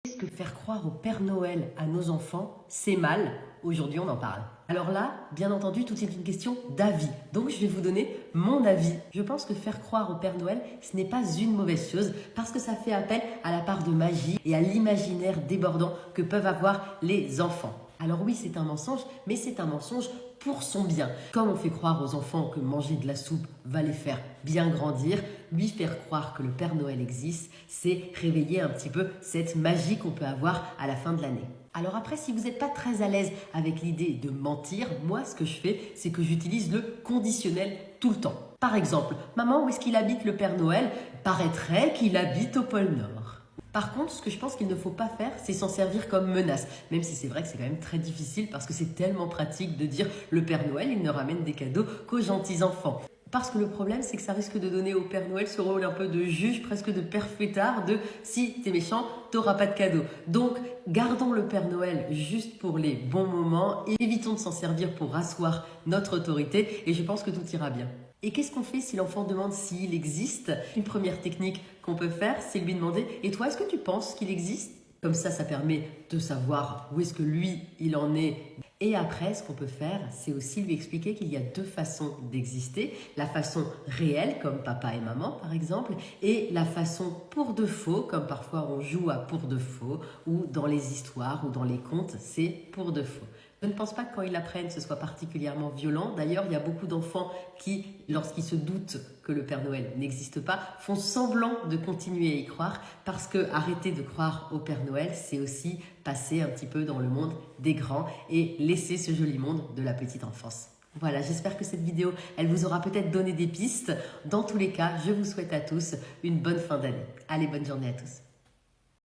Est-ce que faire croire au Père Noël à nos enfants, c'est mal? Aujourd'hui, on en parle. Alors là, bien entendu, tout est une question d'avis. Donc, je vais vous donner mon avis. Je pense que faire croire au Père Noël, ce n'est pas une mauvaise chose parce que ça fait appel à la part de magie et à l'imaginaire débordant que peuvent avoir les enfants. Alors oui, c'est un mensonge, mais c'est un mensonge pour son bien. Comme on fait croire aux enfants que manger de la soupe va les faire bien grandir, lui faire croire que le Père Noël existe, c'est réveiller un petit peu cette magie qu'on peut avoir à la fin de l'année. Alors après, si vous n'êtes pas très à l'aise avec l'idée de mentir, moi ce que je fais, c'est que j'utilise le conditionnel tout le temps. Par exemple, maman, où est-ce qu'il habite le Père Noël? Paraîtrait qu'il habite au pôle Nord. Par contre, ce que je pense qu'il ne faut pas faire, c'est s'en servir comme menace. Même si c'est vrai que c'est quand même très difficile parce que c'est tellement pratique de dire le Père Noël, il ne ramène des cadeaux qu'aux gentils enfants. Parce que le problème, c'est que ça risque de donner au Père Noël ce rôle un peu de juge, presque de père fêtard, de si t'es méchant, t'auras pas de cadeau. Donc, gardons le Père Noël juste pour les bons moments et évitons de s'en servir pour asseoir notre autorité et je pense que tout ira bien. Et qu'est-ce qu'on fait si l'enfant demande s'il existe? Une première technique qu'on peut faire, c'est lui demander « Et toi, est-ce que tu penses qu'il existe ?» Comme ça permet de savoir où est-ce que lui, il en est. Et après, ce qu'on peut faire, c'est aussi lui expliquer qu'il y a deux façons d'exister. La façon réelle, comme papa et maman par exemple, et la façon pour de faux, comme parfois on joue à pour de faux, ou dans les histoires ou dans les contes, c'est pour de faux. Je ne pense pas que quand ils l'apprennent, ce soit particulièrement violent. D'ailleurs, il y a beaucoup d'enfants qui, lorsqu'ils se doutent que le Père Noël n'existe pas, font semblant de continuer à y croire parce que arrêter de croire au Père Noël, c'est aussi passer un petit peu dans le monde des grands et laisser ce joli monde de la petite enfance. Voilà, j'espère que cette vidéo, elle vous aura peut-être donné des pistes. Dans tous les cas, je vous souhaite à tous une bonne fin d'année. Allez, bonne journée à tous.